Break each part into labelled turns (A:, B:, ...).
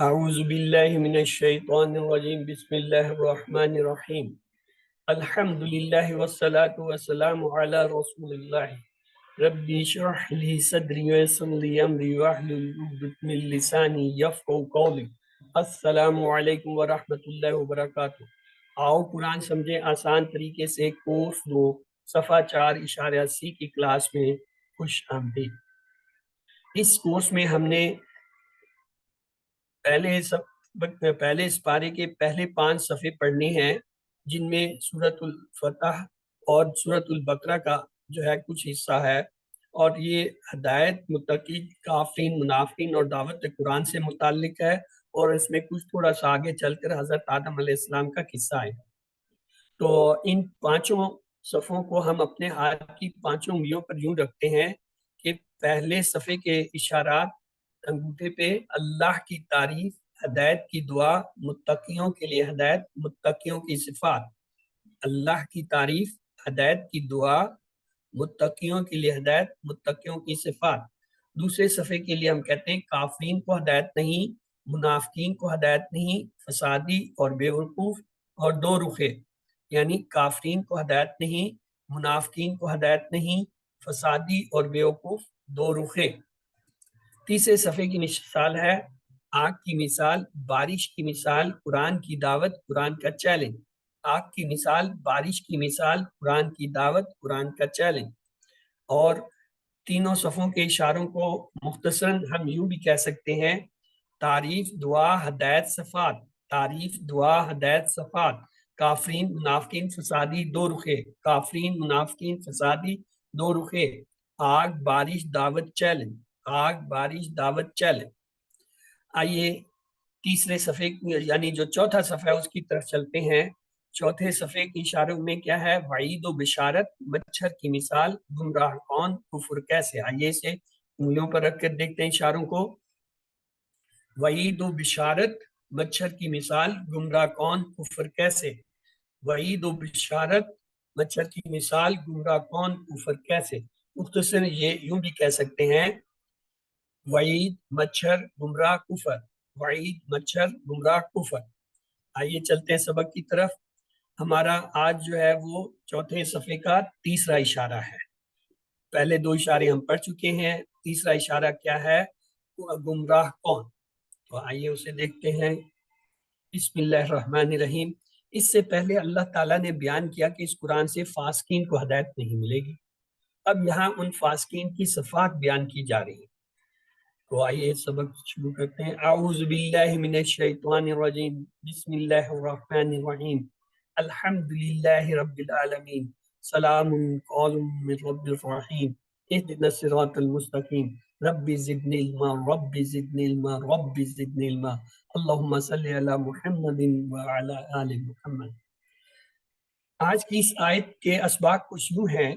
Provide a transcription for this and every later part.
A: اعوذ باللہ من الشیطان الرجیم بسم اللہ الرحمن الرحیم الحمد للہ والصلاة والسلام علی رسول اللہ ربی اشرح لی صدری ویسر لی امری واحلل عقدۃ من لسانی یفقہوا قولی۔ السلام علیکم ورحمۃ اللہ وبرکاتہ۔ آؤ قرآن سمجھیں آسان طریقے سے کورس 2 صفحہ 4.80 کی کلاس میں خوش آمدید۔ اس کورس میں ہم نے پہلے اس پارے کے پہلے 5 صفحے پڑھنے ہیں، جن میں سورۃ الفتح اور سورۃ البقرہ کا جو ہے کچھ حصہ ہے، اور یہ ہدایت متقین، کافرین، منافقین اور دعوت قرآن سے متعلق ہے، اور اس میں کچھ تھوڑا سا آگے چل کر حضرت آدم علیہ السلام کا قصہ ہے۔ تو ان 5 صفحوں کو ہم اپنے ہاتھ کی 5 انگلیوں پر یوں رکھتے ہیں کہ پہلے صفحے کے اشارات انگوٹھے پہ اللہ کی تعریف، ہدایت کی دعا، متقیوں کے لیے ہدایت، متقیوں کی صفات۔ اللہ کی تعریف، ہدایت کی دعا، متقیوں کے لیے ہدایت، متقیوں کی صفات۔ دوسرے صفحے کے لیے ہم کہتے ہیں کافرین کو ہدایت نہیں، منافقین کو ہدایت نہیں، فسادی اور بے وقوف اور دو رخے، یعنی کافرین کو ہدایت نہیں، منافقین کو ہدایت نہیں، فسادی اور بے وقوف دو رخے۔ تیسرے صفحے کی مثال ہے آگ کی مثال، بارش کی مثال، قرآن کی دعوت، قرآن کا چیلنج۔ آگ کی مثال، بارش کی مثال، قرآن کی دعوت، قرآن کا چیلنج۔ اور تینوں صفحوں کے اشاروں کو مختصراً ہم یوں بھی کہہ سکتے ہیں: تعریف، دعا، ہدایت، صفات۔ تعریف، دعا، ہدایت، صفات۔ کافرین، منافقین، فسادی، دو رخے۔ کافرین، منافقین، فسادی، دو رخے۔ آگ، بارش، دعوت، چیلنج۔ آگ، بارش، دعوت، چیلنج۔ آئیے تیسرے صفحے یعنی جو چوتھا صفحہ ہے اس کی طرف چلتے ہیں۔ چوتھے صفحے کی اشاروں میں کیا ہے؟ وعید و بشارت، مچھر کی مثال، گمراہ کون، کفر کیسے۔ آئیے اسے انگلیوں پر رکھ کر دیکھتے ہیں اشاروں کو۔ وعید و بشارت، مچھر کی مثال، گمراہ کون، کفر کیسے۔ وعید و بشارت، مچھر کی مثال، گمراہ کون، کفر کیسے۔ مختصر یہ یوں بھی کہہ سکتے ہیں: وعید، مچھر، گمراہ، کفر۔ وعید، مچھر، گمراہ، کفر۔ آئیے چلتے ہیں سبق کی طرف۔ ہمارا آج جو ہے وہ چوتھے صفحے کا تیسرا اشارہ ہے۔ پہلے 2 اشارے ہم پڑھ چکے ہیں، تیسرا اشارہ کیا ہے؟ گمراہ کون۔ تو آئیے اسے دیکھتے ہیں۔ بسم اللہ الرحمن الرحیم۔ اس سے پہلے اللہ تعالیٰ نے بیان کیا کہ اس قرآن سے فاسقین کو ہدایت نہیں ملے گی۔ اب یہاں ان فاسقین کی صفات بیان کی جا رہی ہیں۔ تو آئیے سبق شروع کرتے ہیں۔ اعوذ باللہ من الشیطان الرجیم بسم اللہ الرحمن الرحیم الحمد للہ رب العالمین سلام قول من رب الرحیم اهدنا الصراط المستقیم رب زدنی علما رب زدنی علما رب زدنی علما اللہم صلی علی محمد وعلی آل محمد۔ آج کی اس آیت کے اسباق کچھ یوں ہیں: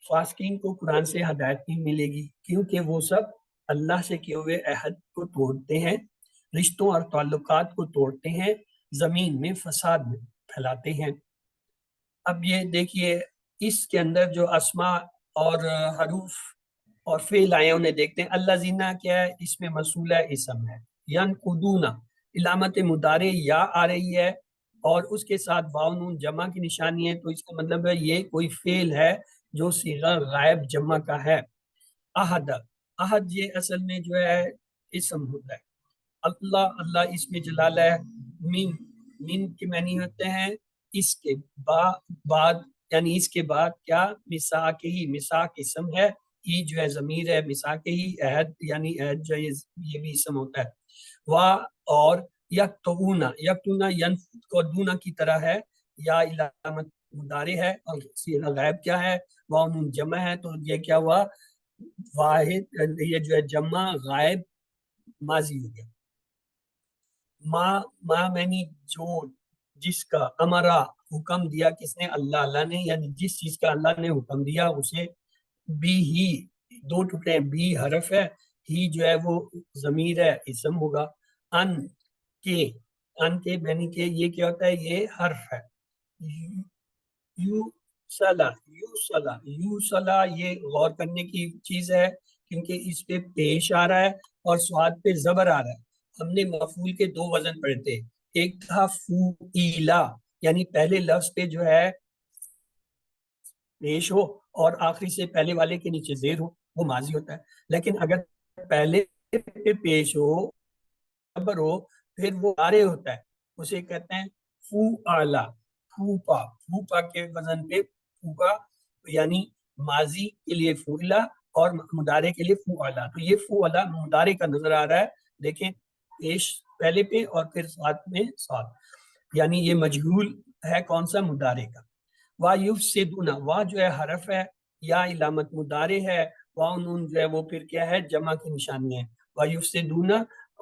A: فاسقین کو قرآن سے ہدایت نہیں ملے گی کیونکہ وہ سب اللہ سے کیے ہوئے عہد کو توڑتے ہیں، رشتوں اور تعلقات کو توڑتے ہیں، زمین میں فساد پھیلاتے ہیں۔ اب یہ دیکھیے اس کے اندر جو اسماء اور حروف اور فعل آئے انہیں دیکھتے ہیں۔ اللہ زینہ کیا ہے؟ اس میں موصولہ اسم ہے۔ ینقضون، علامت مضارع یا آ رہی ہے اور اس کے ساتھ واو نون جمع کی نشانی ہے، تو اس کا مطلب ہے یہ کوئی فعل ہے جو صیغہ غائب جمع کا ہے۔ احد، احد یہ اصل میں جو ہے اسم ہوتا ہے۔ اللہ، اللہ اس میں جلالہ ہے۔ من، من کے معنی ہوتے ہیں اس کے بعد، یعنی اس کے بعد کیا؟ مساک ہی، مساک اسم ہے، ہی جو ہے ضمیر ہے، مساک ہی، عہد یعنی عہد جو ہے یہ بھی اسم ہوتا ہے۔ وا اور یکتوون، یکتوون ینفقون کی طرح ہے، یا علامت مضارع ہے اور صیغہ غائب کیا ہے؟ واو نون جمع ہے، تو یہ کیا ہوا؟ واحد، یہ جو ہے جمع غائب ماضی ہو گیا۔ ما معنی جو، جس کا، امرا حکم دیا، کس نے؟ اللہ، اللہ نے، یعنی جس چیز کا اللہ نے حکم دیا اسے۔ بی ہی، 2 ٹکڑے، بی حرف ہے، ہی جو ہے وہ ضمیر ہے، اسم ہوگا۔ ان کے، ان کے معنی کہ یہ کیا ہوتا ہے؟ یہ حرف ہے۔ یو صلا، یو صلا، یو صلا یہ غور کرنے کی چیز ہے کیونکہ اس پہ پیش آ رہا ہے اور سواد پہ زبر آ رہا ہے، ہم نے مفعول کے دو وزن پڑھے تھے، ایک تھا فوئیلا، یعنی پہلے لفظ پہ جو ہے پیش ہو اور آخری سے پہلے والے کے نیچے زیر ہو، وہ ماضی ہوتا ہے. لیکن اگر پہلے پہ پیش ہو خبر ہو پھر وہ آرے ہوتا ہے، اسے کہتے ہیں فو آلہ، پھوپا. پھوپا کے وزن پہ پھوپا، یعنی ماضی کے لیے فولا اور مدارے کے لیے فو آلہ. تو یہ فو آلہ مدارے کا نظر آ رہا ہے، دیکھیں پیش پہلے پہ اور پھر ساتھ میں ساتھ، یعنی یہ مجہول ہے کون سا؟ مدارے کا. وا یفسدون، وا جو ہے حرف ہے یا علامت مدارے ہے، واو نون جو ہے وہ پھر کیا ہے؟ جمع کی نشانی ہے. وا یفسدون،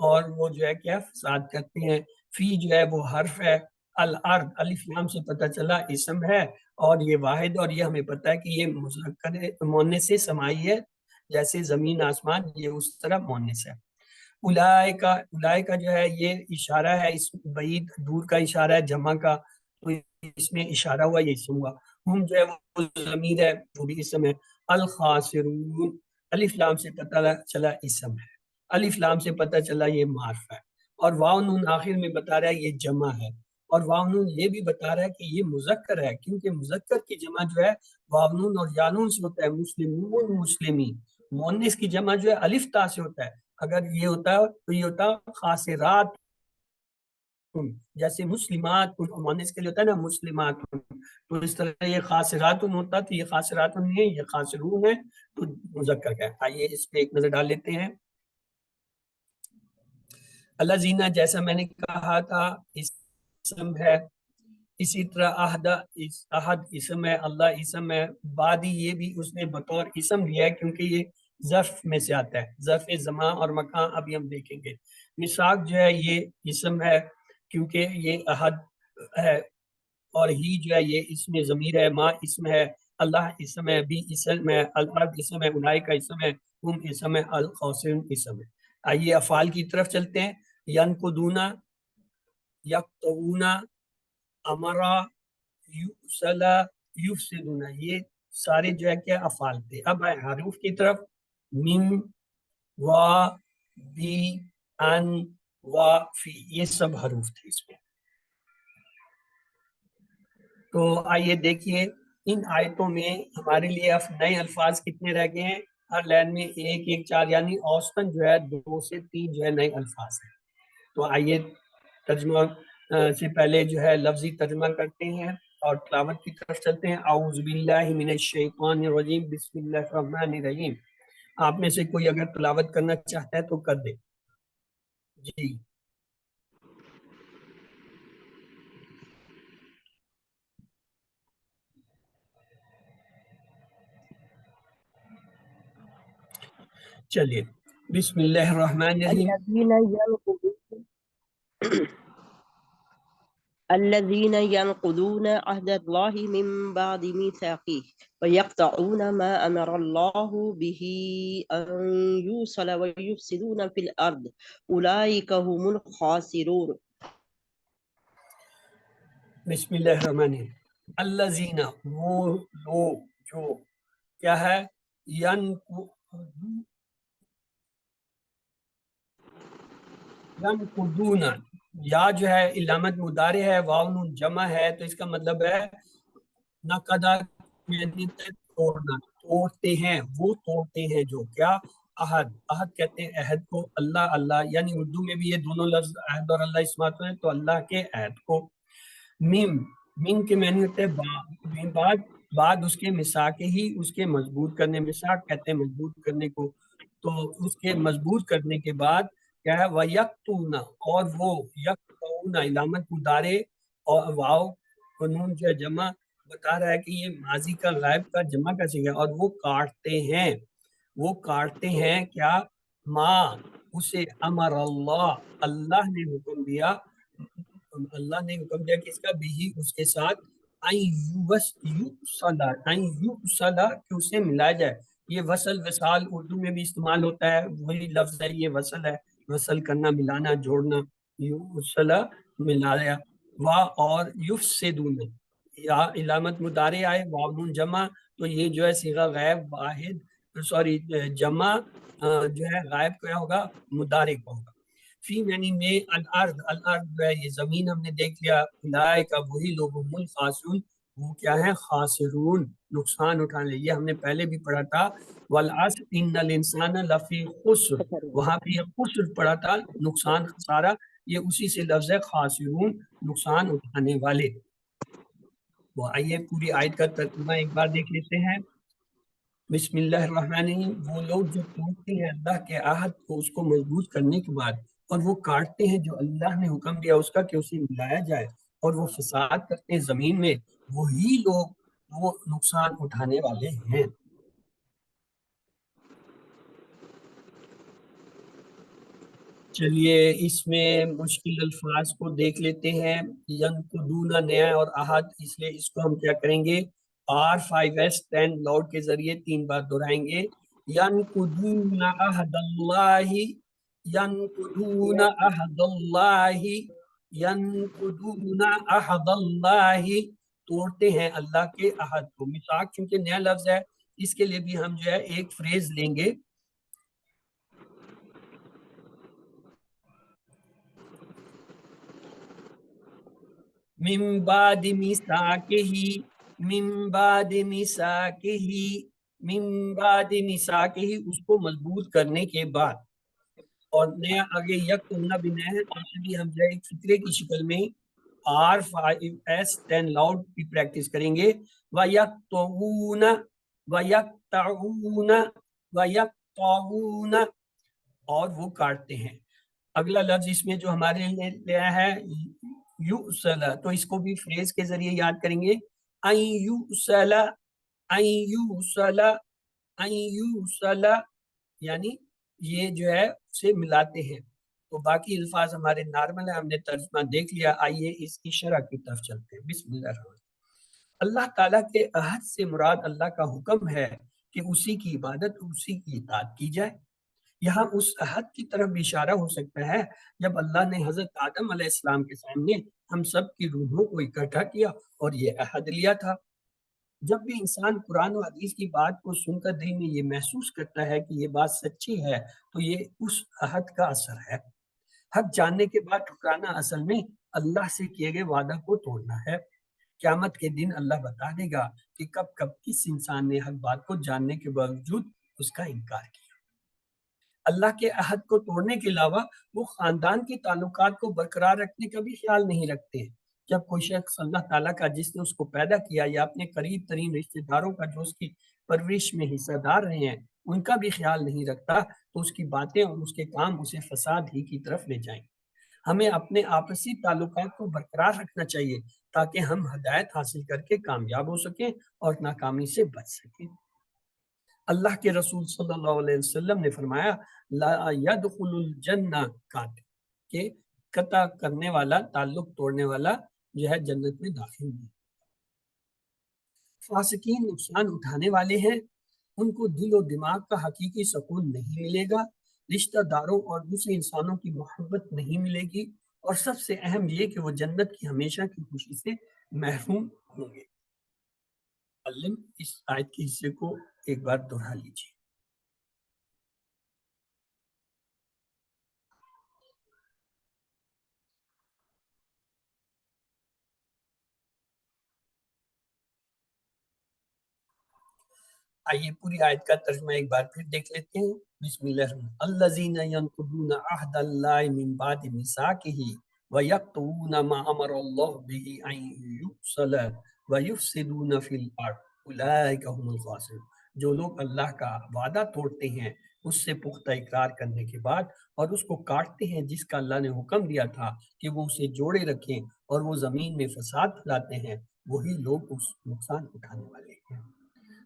A: اور وہ جو ہے کیا؟ فساد کرتے ہیں. فی جو ہے وہ حرف ہے، الارض الف لام سے پتہ چلا اسم ہے، اور یہ واحد، اور یہ ہمیں پتہ ہے کہ یہ مذکر مؤنث سے سمائی ہے، جیسے زمین آسمان یہ اس طرح مؤنث ہے. اولائکا، اولائکا جو ہے یہ اشارہ ہے، اس بعید دور کا اشارہ ہے جمع کا، تو اس میں اشارہ ہوا یہ اسم ہوا. ہم جو ہے وہ ضمیر ہے، وہ بھی اسم ہے. الخاسرون، الف لام سے پتہ چلا اسم ہے، الف لام سے پتہ چلا یہ معرفہ ہے، اور واو نون آخر میں بتا رہا ہے یہ جمع ہے، اور واو نون یہ بھی بتا رہا ہے کہ یہ مذکر ہے، کیونکہ مذکر کی جمع جو ہے واو نون اور یا نون سے ہوتا ہے. مسلمون، مسلمین. مؤنث کی جمع جو ہے الف تا سے ہوتا ہے، اگر یہ ہوتا ہے تو یہ ہوتا ہے خاسرات، جیسے مسلمات مؤنث کے لیے ہوتا ہے نا مسلمات، تو اس طرح یہ خاسرات ہوتا، تو یہ خاسرات نہیں ہے، یہ خاسرون ہے، تو مذکر کا ہے. آئیے اس پہ ایک نظر ڈال لیتے ہیں. اللہ زینہ جیسا میں نے کہا تھا اسم ہے، اسی طرح احد اسم ہے، اللہ اسم ہے. بعدی یہ بھی اس نے بطور اسم لیا ہے کیونکہ یہ ظرف میں سے آتا ہے، ظرف زمان اور مکان ابھی ہم دیکھیں گے. مساق جو ہے یہ اسم ہے کیونکہ یہ احد ہے، اور ہی جو ہے یہ اسم ضمیر ہے. ما اسم ہے، اللہ اسم ہے، بھی اسم ہے، الارض اسم ہے، اولئک کا اسم ہے، ہم اسم ہے، الخاسرون اسم ہے. آئیے افعال کی طرف چلتے ہیں. ینقدونا، یقطعونا، امرا، یوصلا، یفسدونا، یہ سارے جو ہے کیا افعال تھے. اب آئے حروف کی طرف. من، وا، بی، ان، وا، فی، یہ سب حروف تھے اس میں. تو آئیے دیکھیے ان آیتوں میں ہمارے لیے نئے الفاظ کتنے رہ گئے ہیں؟ ہر لائن میں ایک ایک چار، یعنی اوسطاً جو ہے 2 سے 3 جو ہے نئے الفاظ ہیں. تو آئیے ترجمہ سے پہلے جو ہے لفظی ترجمہ کرتے ہیں اور تلاوت کی طرف چلتے ہیں. اعوذ باللہ من الشیطان الرجیم، بسم اللہ الرحمن الرحیم. آپ میں سے کوئی اگر تلاوت کرنا چاہتا ہے تو کر دے. جی چلیے. بسم اللہ الرحمن الرحیم.
B: الذين ينقضون عهد الله من بعد ميثاقه ويقطعون ما أمر الله به أن يوصل ويفسدون في الأرض أولئك هم الخاسرون.
A: بسم اللہ الرحمن الرحیم. الذین، وہ لوگ جو کیا ہے؟ ینقضون، یا جو ہے علامت مضارع ہے، واو نون جمع ہے، تو اس کا مطلب ہے نقدہ، یعنی توڑنا، توڑتے ہیں، وہ توڑتے ہیں جو کیا؟ عہد. عہد کہتے ہیں عہد کو. اللہ، اللہ، یعنی اردو میں بھی یہ دونوں لفظ عہد اور اللہ استعمال ہیں، تو اللہ کے عہد کو. میم، میم کے معنی ہوتے ہیں بعد، بعد اس کے مساق ہی، اس کے مضبوط کرنے، مساق کہتے ہیں مضبوط کرنے کو، تو اس کے مضبوط کرنے کے بعد کیا ہے؟ وَيَقْتُونَ، اور وہ یقطعون علامت مضارع اور واو قانون جو ہے جمع بتا رہا ہے کہ یہ ماضی کا غائب کا جمع کا صیغہ ہے، اور وہ کاٹتے ہیں، وہ کاٹتے ہیں کیا؟ ماں، اسے امر اللہ، اللہ نے حکم دیا، اللہ نے حکم دیا کہ اس کا بھی اس کے ساتھ کہ اسے ملایا جائے. یہ وصل وصال اردو میں بھی استعمال ہوتا ہے، وہی لفظ ہے، یہ وصل ہے، وصل کرنا، ملانا، جوڑنا. یوصلا، ملایا. وا اور یفسدون، یا علامت مضارع آئے، واو نون جمع، تو یہ جو ہے صیغہ غائب واحد، سوری جمع جو ہے غائب کیا ہوگا؟ مضارع کا ہوگا. فی یعنی میں الارض، الارض جو ہے یہ زمین ہم نے دیکھ لیا، اولئک وہی لوگ هم الخاسرون وہ کیا ہے خاسرون نقصان اٹھانے، یہ ہم نے پہلے بھی پڑھا تھا والعصر ان الانسان لفی خسر، وہاں پہ یہ خسر پڑھا تھا نقصان خسارہ، یہ اسی سے لفظ ہے خاسرون نقصان اٹھانے والے۔ وہ آئیے پوری آیت کا ترجمہ ایک بار دیکھ لیتے ہیں۔ بسم اللہ الرحمن الرحیم، وہ لوگ جو توڑتے ہیں اللہ کے عہد کو اس کو مضبوط کرنے کے بعد اور وہ کاٹتے ہیں جو اللہ نے حکم دیا اس کا کہ اسے ملایا جائے اور وہ فساد کرتے ہیں زمین میں، وہی لوگ وہ نقصان اٹھانے والے ہیں۔ چلیے اس میں مشکل الفاظ کو دیکھ لیتے ہیں۔ ینقضون نیا اور عہد، اس لیے اس کو ہم کیا کریں گے R5S10 لاؤڈ کے ذریعے 3 بار دہرائیں گے۔ ینقضون عہد اللہ، ینقضون عہد اللہ، ینقضون عہد اللہ، توڑتے ہیں اللہ کے عہد کو۔ میثاق چونکہ نیا لفظ ہے اس کے لیے بھی ہم جو ہے ایک فریز لیں گے۔ من بعد میثاقہ، من بعد میثاقہ، من بعد میثاقہ، اس کو مضبوط کرنے کے بعد، اور نیا آگے یکتمنا بنا ہے تو اسے بھی ہم جو ہے ایک فکرے کی شکل میں R5S10 لاؤڈ کی پریکٹس کریں گے۔ وَيَقْطَعُونَ وَيَقْطَعُونَ وَيَقْطَعُونَ، اور وہ کاٹتے ہیں۔ اگلا لفظ اس میں جو ہمارے لیے لیا ہے یوصل، تو اس کو بھی فریز کے ذریعے یاد کریں گے۔ ان یوصل، ان یوصل، ان یوصل، یعنی یہ جو ہے اسے ملاتے ہیں۔ تو باقی الفاظ ہمارے نارمل ہیں، ہم نے ترجمہ دیکھ لیا۔ آئیے اس کی شرح کی طرف چلتے ہیں۔ بسم اللہ الرحمن الرحیم۔ اللہ تعالیٰ کے عہد سے مراد اللہ کا حکم ہے کہ اسی کی عبادت، اسی کی اطاعت کی جائے۔ یہاں اس عہد کی طرف بھی اشارہ ہو سکتا ہے جب اللہ نے حضرت آدم علیہ السلام کے سامنے ہم سب کی روحوں کو اکٹھا کیا اور یہ عہد لیا تھا۔ جب بھی انسان قرآن و حدیث کی بات کو سن کر دل میں یہ محسوس کرتا ہے کہ یہ بات سچی ہے تو یہ اس عہد کا اثر ہے۔ حق جاننے کے بعد ٹھکرانا اصل میں اللہ سے کیے گئے وعدہ کو توڑنا ہے۔ قیامت کے دن اللہ بتا دے گا کہ کب کب کس انسان نے حق بات کو جاننے کے باوجود اس کا انکار کیا۔ اللہ کے عہد کو توڑنے کے علاوہ وہ خاندان کے تعلقات کو برقرار رکھنے کا بھی خیال نہیں رکھتے۔ جب کوئی شخص اللہ تعالیٰ کا جس نے اس کو پیدا کیا یا اپنے قریب ترین رشتہ داروں کا جو اس کی پرورش میں حصہ دار رہے ہیں ان کا بھی خیال نہیں رکھتا تو اس کی باتیں اور اس کے کام اسے فساد ہی کی طرف لے جائیں۔ ہمیں اپنے آپسی تعلقات کو برقرار رکھنا چاہیے تاکہ ہم ہدایت حاصل کر کے کامیاب ہو سکیں اور ناکامی سے بچ سکیں۔ اللہ کے رسول صلی اللہ علیہ وسلم نے فرمایا لا يدخل الجنہ قاطع، کہ قطع کرنے والا، تعلق توڑنے والا جو ہے جنت میں داخل نہیں۔ فاسقین نقصان اٹھانے والے ہیں، ان کو دل و دماغ کا حقیقی سکون نہیں ملے گا، رشتہ داروں اور دوسرے انسانوں کی محبت نہیں ملے گی، اور سب سے اہم یہ کہ وہ جنت کی ہمیشہ کی خوشی سے محروم ہوں گے۔ علم اس آیت کے حصے کو ایک بار دہرا لیجیے۔ آئیے پوری آیت کا ترجمہ ایک بار پھر دیکھ لیتے ہیں۔ بسم اللہ الرحمن الرحیم۔ الذین ینقضون عہد اللہ من بعد میثاقہ ویقطعون ما امر اللہ بہ ان یوصل ویفسدون فی الارض اولئک هم الخاسرون۔ جو لوگ اللہ کا وعدہ توڑتے ہیں اس سے پختہ اقرار کرنے کے بعد اور اس کو کاٹتے ہیں جس کا اللہ نے حکم دیا تھا کہ وہ اسے جوڑے رکھیں اور وہ زمین میں فساد پھیلاتے ہیں، وہی لوگ اس نقصان اٹھانے والے ہیں۔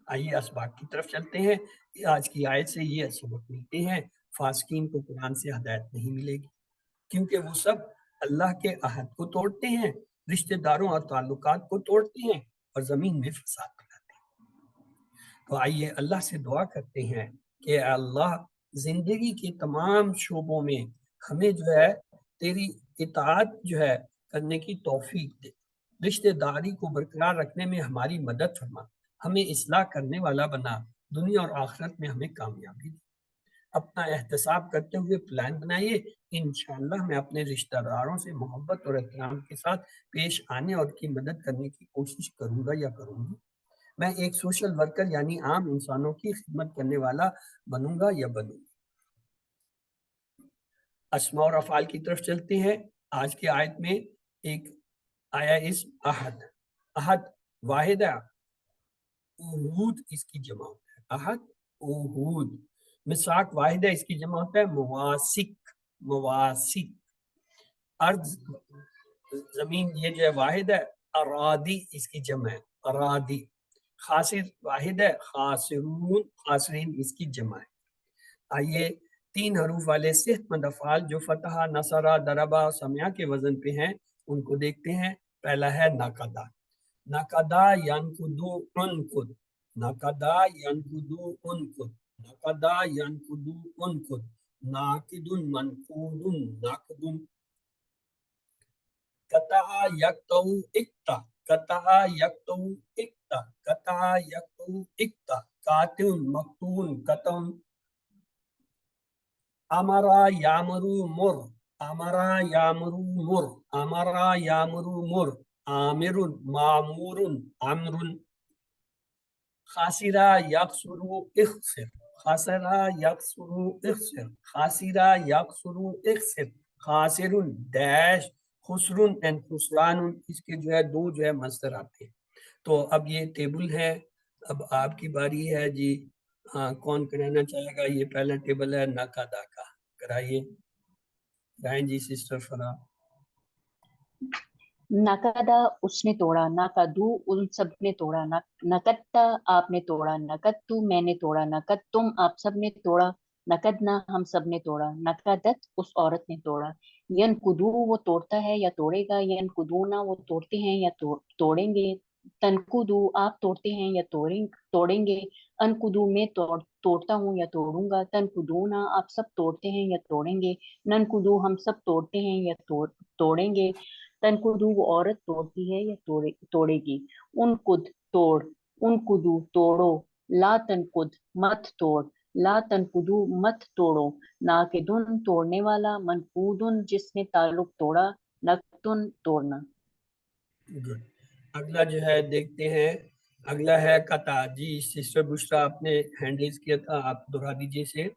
A: آئیے اسباق کی طرف چلتے ہیں۔ آج کی آیت سے یہ سبق ملتے ہیں، فاسقین کو قرآن سے ہدایت نہیں ملے گی کیونکہ وہ سب اللہ کے عہد کو توڑتے ہیں، رشتہ داروں اور تعلقات کو توڑتے ہیں اور زمین میں فساد پھیلاتے ہیں۔ تو آئیے اللہ سے دعا کرتے ہیں کہ اللہ زندگی کے تمام شعبوں میں ہمیں جو ہے تیری اطاعت جو ہے کرنے کی توفیق دے، رشتہ داری کو برقرار رکھنے میں ہماری مدد فرما، ہمیں اصلاح کرنے والا بنا، دنیا اور آخرت میں ہمیں کامیابی دے۔ اپنا احتساب کرتے ہوئے پلان بنائیے. انشاءاللہ میں اپنے رشتہ داروں سے محبت اور احترام کے ساتھ پیش آنے اور کی مدد کرنے کی کوشش کروں گا یا کروں گی. میں ایک سوشل ورکر یعنی عام انسانوں کی خدمت کرنے والا بنوں گا یا بنوں گی. اسماء اور افعال کی طرف چلتے ہیں. آج کی آیت میں ایک آیا اسم احد. احد واحد ہے. اوہود اس کی جمع ہوتا ہے. احد اوہود. مساق واحد ہے، اس کی جمع ہوتا ہے مواسق. مواسق. ارض زمین یہ جو ہے واحد ہے. ارادی اس کی جمع ہے ارادی. خاسر واحد ہے. خاسرون. خاسرین اس کی جمع ہے. آئیے 3 حروف والے صحت مند افعال جو فتح، نصرہ، ضربہ، سمعہ کے وزن پہ ہیں ان کو دیکھتے ہیں. پہلا ہے نقدہ. نقدہ ینقدو انقد. نقدہ ینقدو انقد. نقدہ ینقدو انقد. ناقد منقود نقد. قطع یقطع اقطع. قطع یقطع اقطع. قطع یقطع اقطع. قاطع مقطوع قطع. امرا یامرو مر. امرا یامرو مر. امرا یامرو مر. عامر معمور امر. خاسرا یخسرو اخسر. خاسرا یخسرو اخسر. خاسرا یخسرو اخسر. خاسر ڈیش خسرن اینڈ خسران. اس کے جو ہے 2 جو ہے مصدر آتے ہیں. تو اب یہ ٹیبل ہے. اب آپ کی باری ہے جی. کون کرانا چاہے گا؟ یہ پہلا ٹیبل ہے نقدہ کا. کرائیے. کرائیں جی سسٹر فرا.
C: نقدہ اس نے توڑا. نقدو ان سب نے توڑا. نقدتا آپ نے توڑا. نقدتو میں نے توڑا. نقدتم آپ سب نے توڑا. نقدنا ہم سب نے توڑا. نقدت اس عورت نے توڑا. ینقدو وہ توڑتا ہے یا توڑے گا. ینقدونا وہ توڑتے ہیں یا توڑیں گے. تنقدو آپ توڑتے ہیں یا توڑیں گے. انقدو میں توڑتا ہوں یا توڑوں گا. تنقدونا آپ سب توڑتے ہیں یا توڑیں گے. ننقدو ہم سب توڑتے ہیں یا توڑیں گے. تنقدو وہ عورت توڑتی ہے یا توڑے گی. انقد توڑ. انقدو توڑو. لا تنقد مت توڑ. لا تنقدو مت توڑو. ناقدن توڑنے والا. منقودن جس نے تعلق توڑا. نقدن توڑنا.
A: گڈ. اگلا جو ہے دیکھتے ہیں. اگلا ہے قطع. جی سسٹر بشرا آپ نے ہینڈ ریز کیا تھا، آپ دہرا دیجیے سے.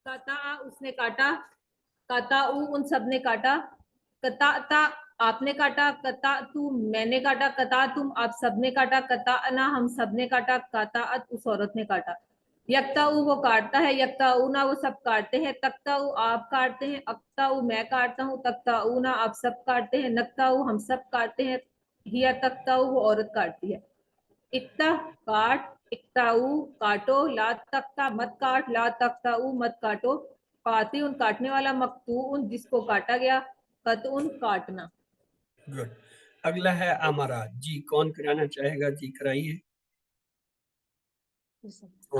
D: قطع اس نے کاٹا. قطعوا ان سب نے کاٹا. قطعتا آپ نے کاٹا. قطعتو میں نے کاٹا. قطعتم آپ سب نے کاٹا. قطعنا ہم سب نے کاٹا. قطعت اس عورت نے کاٹا. یقطعو وہ کاٹتا ہے. یقطعونا وہ سب کاٹتے ہیں. تقطعو آپ کاٹتے ہیں. اقطعو میں کاٹتا ہوں. تقطعونا آپ سب کاٹتے ہیں. نقطعو ہم سب کاٹتے ہیں. ہیا تقطعو وہ عورت کاٹتی ہے. اقطع کاٹ. اقطعو کاٹو. لا تقطع مت کاٹ. لا تقطعو مت کاٹو. قاطع کاٹنے والا. مقطوع جس کو کاٹا گیا. قطع کاٹنا.
A: گڈ. اگلا ہے امرا. جی کون کرانا چاہے گا؟ جی کرائیے.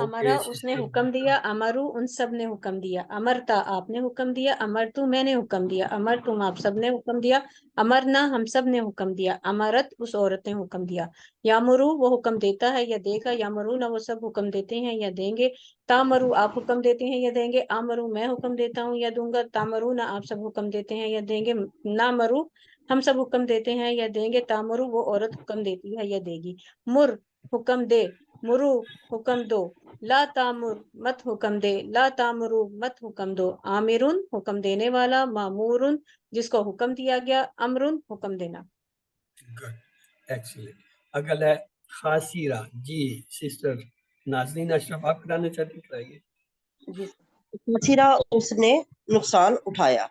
E: امرا اس نے حکم دیا. امرو ان سب نے حکم دیا. امرتا آپ نے حکم دیا. امرتو میں نے حکم دیا. امرتم آپ سب نے حکم دیا. امرنا ہم سب نے حکم دیا. امرت اس عورت نے حکم دیا. یامرو وہ حکم دیتا ہے یا دے گا. یامرونا وہ سب حکم دیتے ہیں یا دیں گے. تامرو آپ حکم دیتے ہیں یا دیں گے. آمرو میں حکم دیتا ہوں یا دوں گا. تامرونا آپ سب حکم دیتے ہیں یا دیں گے. نامرو ہم سب حکم دیتے ہیں یا دیں گے. تامرو وہ عورت حکم دیتی ہے یا دے گی. مر حکم دے. مرو حکم دو. لا تامر مت حکم دے. لا تامرو مت حکم دو. آمرن حکم دینے والا. مامورن جس کو حکم دیا گیا. امرن حکم دینا.
A: گڈ. ایکسیلنٹ. اگلا ہے خاسرہ. جی سسٹر ناظرین اشرف آپ کرانا چاہتے ہیں؟ کرائیے.
B: جی خاسرہ اس نے نقصان اٹھایا.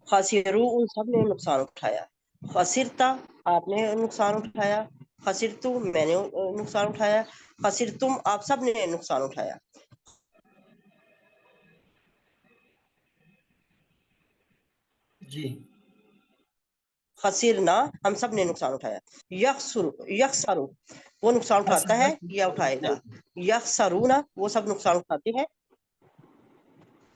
B: خاسرو ان سب نے نقصان اٹھایا. خسرتا آپ نے نقصان اٹھایا. خسرتو میں نے نقصان اٹھایا. خسرتم آپ سب نے نقصان اٹھایا.
A: جی
B: خسرنا ہم سب نے نقصان اٹھایا. یخسرو وہ نقصان اٹھاتا ہے یا اٹھائے گا. یخسرونا وہ سب نقصان اٹھاتے ہیں.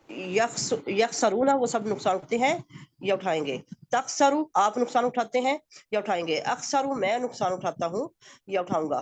B: یخسرونا وہ سب نقصان اٹھاتے ہیں یا اٹھائیں گے. تخسرو آپ نقصان اٹھاتے ہیں یا اٹھائیں گے. اخسرو میں نقصان اٹھاتا ہوں یا اٹھاؤں گا.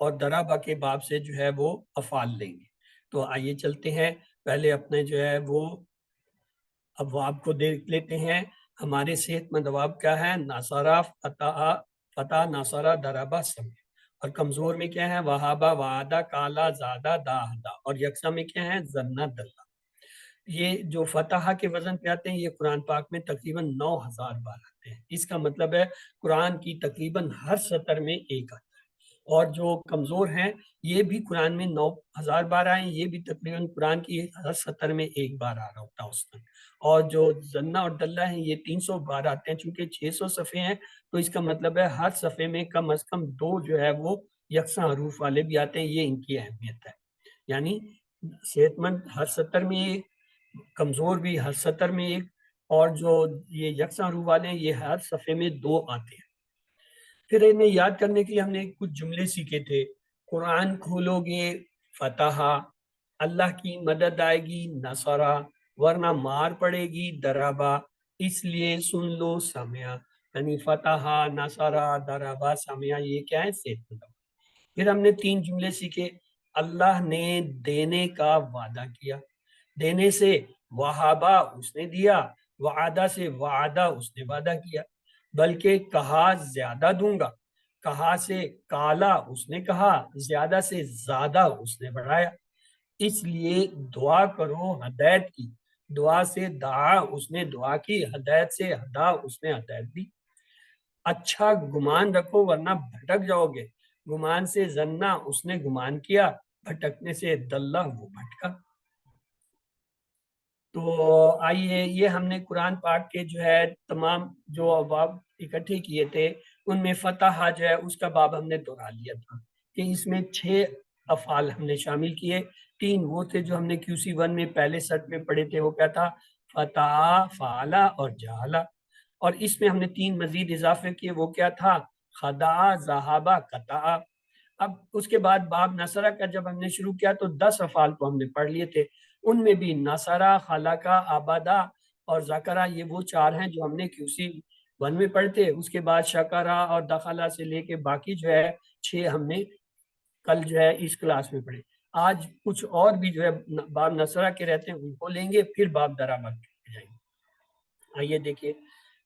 A: اور درابا کے باب سے جو ہے وہ افعال لیں گے. تو آئیے چلتے ہیں پہلے اپنے جو ہے وہ ابواب کو دیکھ لیتے ہیں. ہمارے صحت مند ابواب کیا ہے؟ ناصرہ، فتح، ناصرہ، درابا، سمع. اور کمزور میں کیا ہے؟ وہابا، وعدہ، کالا، زادہ، داہدہ. اور یکساں میں کیا ہے؟ زنہ، دلہ. یہ جو فتح کے وزن پہ آتے ہیں یہ قرآن پاک میں تقریباً 9000 بار آتے ہیں. اس کا مطلب ہے قرآن کی تقریباً ہر سطر میں ایک آتا ہے. اور جو کمزور ہیں یہ بھی قرآن میں 9000 بار آئے ہیں، یہ بھی تقریباً قرآن کی ہر سطر میں ایک بار آ رہا ہوتا ہے اس میں. اور جو زنہ اور دلہ ہیں یہ 300 بار آتے ہیں. چونکہ 600 صفحے ہیں تو اس کا مطلب ہے ہر صفحے میں کم از کم 2 جو ہے وہ یکساں حروف والے بھی آتے ہیں. یہ ان کی اہمیت ہے. یعنی صحت مند ہر سطر میں ایک، کمزور بھی ہر سطر میں ایک، اور جو یہ یکساں حروف والے ہیں یہ ہر صفحے میں 2 آتے ہیں. پھر انہیں یاد کرنے کے لیے ہم نے کچھ جملے سیکھے تھے. قرآن کھولو گے فتح، اللہ کی مدد آئے گی نصرہ، ورنہ مار پڑے گی درابا، اس لیے سن لو سمعہ. یعنی فتح، نصرہ، درابا، سمعہ یہ کیا ہے؟ صحت مند. پھر ہم نے 3 جملے سیکھے. اللہ نے دینے کا وعدہ کیا، دینے سے وہابا اس نے دیا، وعدہ سے وعدہ اس نے وعدہ کیا. بلکہ کہا زیادہ دوں گا، کہا سے کالا اس نے کہا، زیادہ سے زیادہ اس نے بڑھایا. اس لیے دعا کرو ہدایت کی، دعا سے دعا اس نے دعا کی، ہدایت سے ہدا اس نے ہدایت دی. اچھا گمان رکھو ورنہ بھٹک جاؤ گے، گمان سے زنہ اس نے گمان کیا، بھٹکنے سے دلہ وہ بھٹکا. تو آئیے یہ ہم نے قرآن پاک کے جو ہے تمام جو ابواب اکٹھے کیے تھے ان میں فتح جو ہے اس کا باب ہم نے دہرا لیا تھا کہ اس میں 6 افعال ہم نے شامل کیے. 3 وہ تھے جو ہم نے QC1 میں پہلے سٹ میں پڑھے تھے، وہ کیا تھا؟ فتح، فعلا اور جعلا. اور اس میں ہم نے 3 مزید اضافے کیے، وہ کیا تھا؟ خدا، ذہابہ، قطع. اب اس کے بعد باب نصرہ کا جب ہم نے شروع کیا تو 10 افعال کو ہم نے پڑھ لیے تھے. ان میں بھی نصرہ، خلقہ، آبادہ اور ذکرہ یہ وہ 4 ہیں جو ہم نے QC1 میں پڑھتے. اس کے بعد شکرہ اور دخلہ سے لے کے باقی جو ہے 6 ہم نے کل جو ہے اس کلاس میں پڑھے. آج کچھ اور بھی جو ہے باب نصرہ کے رہتے ہیں ان کو لیں گے، پھر باب درابہ کے جائیں گے. آئیے دیکھیے.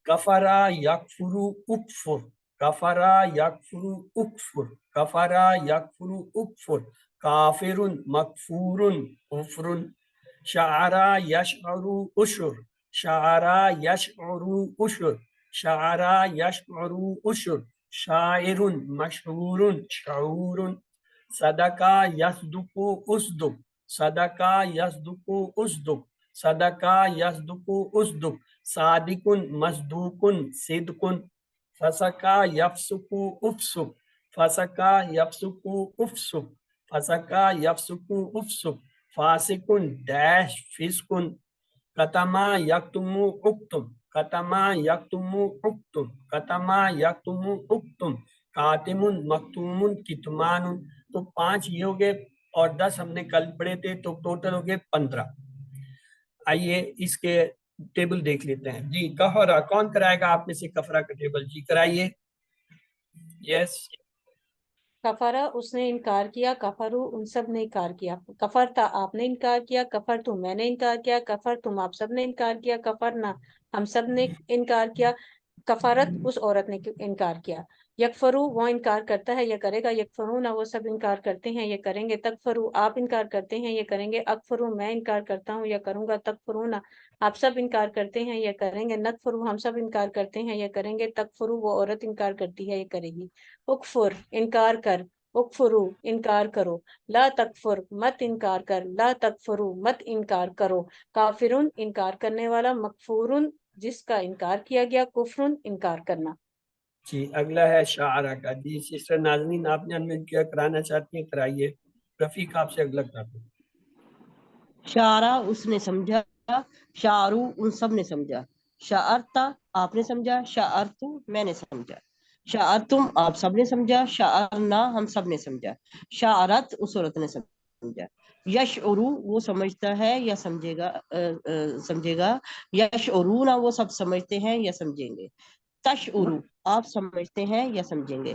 A: کفرا یکفرو اکفر، کفرا یکفرو اکفر، کفرا یکفرو اکفر، کافر مکفور کفر، شعرا یشعرو اشر، شعرا یشعرو اشر، شعرا یشعرو اشر، شاعر مشہور شعور، صدقہ یصدق اصدق، صدقہ یصدق اصدق، صدقہ یصدق اصدق، صادق مصدوق صدق، فسقہ یفسق افسق، فسقہ یفسق افسق، فسقہ یفسق افسق، فاسق ڈیش فسق، کتما یکتم اکتم، کتما یکتم اکتم، کتما یکتم اکتم، کاتم مکتوم کتمان. تو 5 یہ ہو گئے اور 10 ہم نے کل پڑھے تھے تو ٹوٹل ہو گئے 15. آئیے اس کے ٹیبل دیکھ لیتے ہیں. جی کفرا کون کرائے گا آپ میں سے؟ کفرا کا ٹیبل جی کرائیے. یس.
E: کفرا اس نے انکار کیا، کفرو ان سب نے انکار کیا. کفرتا آپ نے انکار کیا، کفر تم میں نے انکار کیا، کفر تم آپ سب نے انکار کیا، کفرنا ہم سب نے انکار کیا، کفارت اس عورت نے انکار کیا. یکفرو وہ انکار کرتا ہے، یہ کرے گا. یکفرون وہ سب انکار کرتے ہیں، یہ کریں گے. تکفرو آپ انکار کرتے ہیں، یہ کریں گے. اکفرو میں انکار کرتا ہوں، یہ کروں گا. تکفرون آپ سب انکار کرتے ہیں، یہ کریں گے. نکفرو ہم سب انکار کرتے ہیں، یہ کریں گے. تکفرو وہ عورت انکار کرتی ہے، یہ کرے گی. اکفر انکار کر، اکفرو انکار کرو. لا تکفر مت انکار کر، لا تکفرو مت انکار کرو. کافرون انکار کرنے والا، مکفورن جس کا انکار کیا گیا، کفرن انکار کرنا.
A: جی اگلا ہے شاعرہ کا. جی سسٹر ناظرین آپ نے ہمیں کیا کرانا چاہتی ہیں کرائیے. رفیق آپ سے اگلا کر دیں.
B: شاعرہ اس نے سمجھا، شاعرو ان سب نے سمجھا. شاعرتا آپ نے سمجھا، شاعرتو میں نے سمجھا. شاعرتم آپ سب نے سمجھا، شاعرنا ہم سب نے سمجھا. شاعرت اس عورت نے سمجھا. یشعرو وہ سمجھتا ہے یا سمجھے گا، سمجھے گا. یشعرونا وہ سب سمجھتے ہیں یا سمجھیں گے. تشعرو آپ سمجھتے ہیں یا سمجھیں گے.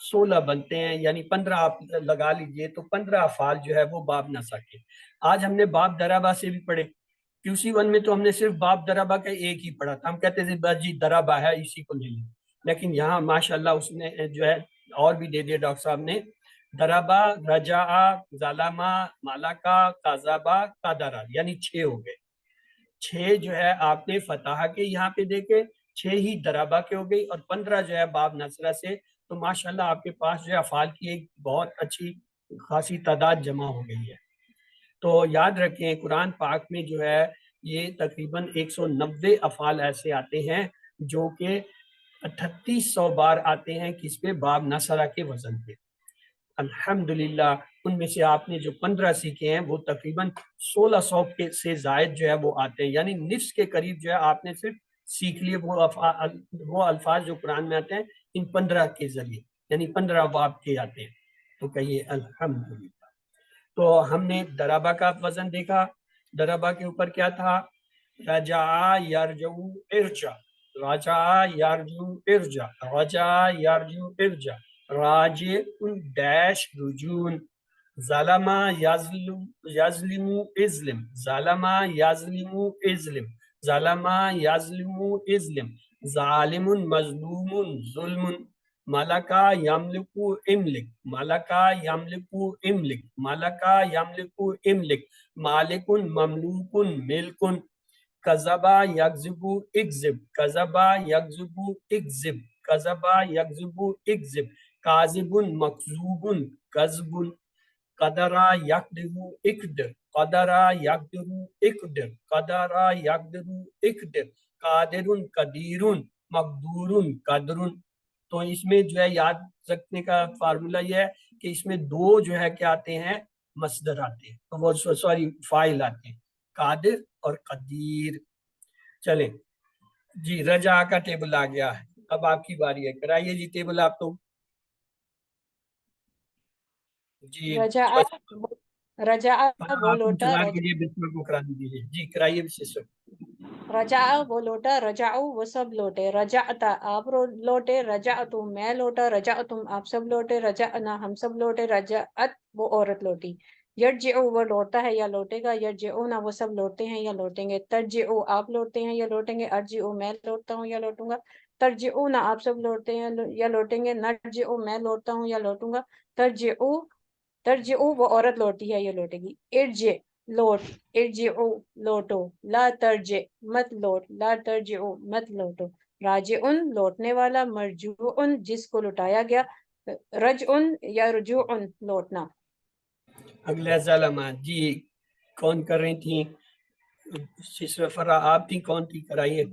A: 16 بنتے ہیں، یعنی 15 آپ لگا لیجئے تو 15 افعال جو ہے وہ باب نسا کے۔ آج ہم نے باب دربا سے بھی پڑھے، QC1 میں تو ہم نے صرف باب دربا کا ایک ہی پڑھا تھا، ہم کہتے تھے بس جی دربا ہے اسی کو لے لیں، لیکن یہاں ماشاءاللہ اس نے جو ہے اور بھی دے دیا ڈاکٹر صاحب نے، دربا، رجا، ظالما، مالکا، قذبا، قدرا، یعنی 6 ہو گئے۔ 6 جو ہے آپ نے فتح کے یہاں پہ دیکھے، 6 ہی دربا کے ہو گئی، اور 15 جو ہے باب نصرہ سے، تو ماشاءاللہ آپ کے پاس جو ہے افعال کی ایک بہت اچھی خاصی تعداد جمع ہو گئی ہے۔ تو یاد رکھیں قرآن پاک میں جو ہے یہ تقریباً 190 افعال ایسے آتے ہیں جو کہ 3800 بار آتے ہیں کس پہ؟ باب نصرہ کے وزن پہ۔ الحمدللہ ان میں سے آپ نے جو 15 سیکھے ہیں وہ تقریباً 1600 کے سے زائد جو ہے وہ آتے ہیں، یعنی نصف کے قریب جو ہے آپ نے صرف سیکھ لیے وہ الفاظ جو قرآن میں آتے ہیں ان 15 کے ذریعے، یعنی 15 باب کے آتے ہیں۔ تو کہیے الحمدللہ۔ تو ہم نے دربا کا وزن دیکھا، دربا کے اوپر کیا تھا؟ رجع یرجع ارجع، رجع یرجع ارجع، رجع یرجع ارجع، راجع ڈیش رجون، ظلم یظلم اظلم، ظلم یظلم اظلم، ظلم یظلم اظلم، ظالم مظلوم ظلم، ملکا یملکو املک، ملکا یملکو املک، ملکا یملکو املک، مالکن مملوکن ملکن، کذبا یکذبو اکذب، کذبا یکذبو اکذب، کذبا یکذبو اکذب، کاذبن مکذوبن کذبن، قدرا یقدرو اقدر، قدرا یقدرو اقدر، قدرا یقدرو اقدر، قادرن قدیرن مقدورن قدرن۔ تو اس میں جو ہے یاد رکھنے کا فارمولہ یہ ہے کہ اس میں 2 جو ہے کیا آتے ہیں؟ مصدر آتے ہیں، وہ سوری فاعل آتے ہیں، قادر اور قدیر۔ چلیں جی، رجع کا ٹیبل آ گیا ہے، اب آپ کی باری ہے، کرائیے جی ٹیبل آپ تو جی
E: رجع رجع وہ
A: آپ
E: لوٹا،
A: چلا کے لیے بسم کو کرا دیجیے جی، کرائیے سسٹر۔
E: رجع وہ لوٹا، رجعو وہ سب لوٹے، رجعتا آپ لوٹے، رجعتو میں لوٹا، رجعتم آپ سب لوٹے، رجعنا ہم سب لوٹے، رجعت وہ عورت لوٹی، یرجعو وہ لوٹتا ہے یا لوٹے گا، یرجعونا وہ سب لوٹتے ہیں یا لوٹیں گے، ترجعو آپ لوٹتے ہیں یا لوٹیں گے، ارجعو میں لوٹتا ہوں یا لوٹوں گا، ترجعونا آپ سب لوٹتے ہیں یا لوٹیں گے، نرجعو میں لوٹتا ہوں یا لوٹوں گا، ترجعو ترجعو وہ عورت لوٹی ہے یا لوٹے گی، ارجع لوٹ، ارجعو لوٹو، لا ترجع مت لوٹ، لا ترجعو مت لوٹو، راجعن لوٹنے والا، مرجوعن جس کو لوٹایا گیا، رجعن یا رجوعن لوٹنا۔
A: اگلا ظالمہ جی، کون کر رہی تھیں؟ سسٹر فرا آپ تھی، کون تھی؟ کرائیے۔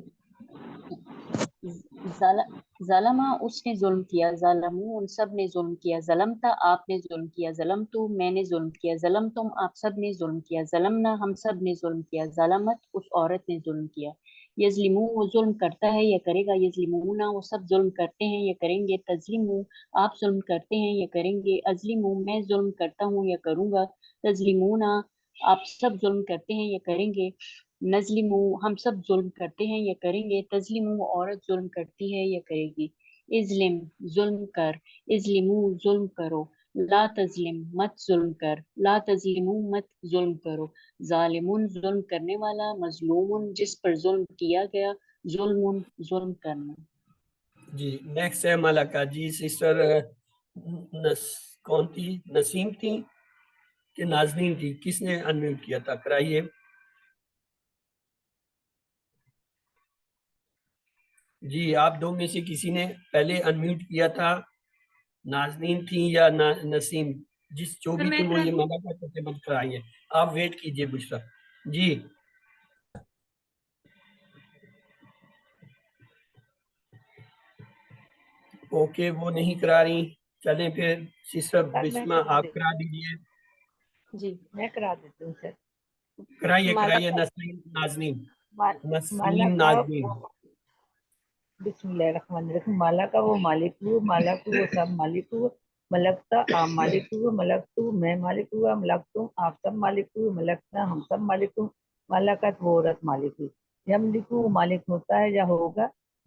C: ظلمہ اس نے ظلم کیا، ظالمو ان سب نے ظلم کیا، ظلمتا آپ نے ظلم کیا، ظلمتو میں نے ظلم کیا، ظلمتم آپ سب نے ظلم کیا، ظلمنا ہم سب نے ظلم کیا، ظلمت اس عورت نے ظلم کیا، یظلمو وہ ظلم کرتا ہے یا کرے گا، یظلمونا وہ سب ظلم کرتے ہیں یا کریں گے، تظلمو آپ ظلم کرتے ہیں یا کریں گے، ازلمو میں ظلم کرتا ہوں یا کروں گا، تظلمونا آپ سب ظلم کرتے ہیں یا کریں گے، نظلمو ہم سب ظلم کرتے ہیں یا کریں گے، تظلمو عورت ظلم کرتی ہے یا کرے گی، اظلم ظلم کر، اظلمو ظلم کرو، لا تظلم مت ظلم کر، لا تظلمو مت ظلم کرو، ظالمون ظلم کرنے والا، مظلومن جس پر ظلم کیا گیا، ظلم ظلم کرنا۔
A: جی نیکسٹ ہے ملکہ جی، سسٹر کون تھی؟ نسیم تھی کہ نازنین تھی؟ کس نے انمیوٹ کیا تھا؟ کرائیے جی، آپ 2 میں سے کسی نے پہلے انمیوٹ کیا تھا، نازنین تھی یا نسیم؟ جو بھی تھی وہ یہ ملکہ کرتے بند کرائیے، آپ ویٹ کیجئے بشرا جی۔ اوکے وہ نہیں کرا رہی، چلیں پھر سسٹر بسمہ آپ کرا دیجئے۔
F: جی میں کرا دیتی ہوں سر۔
A: کرائیے نسیم نازنین، نسیم
F: مالا
A: نازنین۔
F: بسم اللہ الرحمن الرحیم، مالا کا وہ مالک ہو، مالا کو وہ سب مالک ہو، ملکتا آپ مالک ہو، ملکتو میں مالک ہوا، ملکتم آپ سب مالک ہو، ملکتا ہم سب مالک ہو، ملکت وہ عورت مالک ہو، یملکو مالک ہوتا ہے یا ہوگا،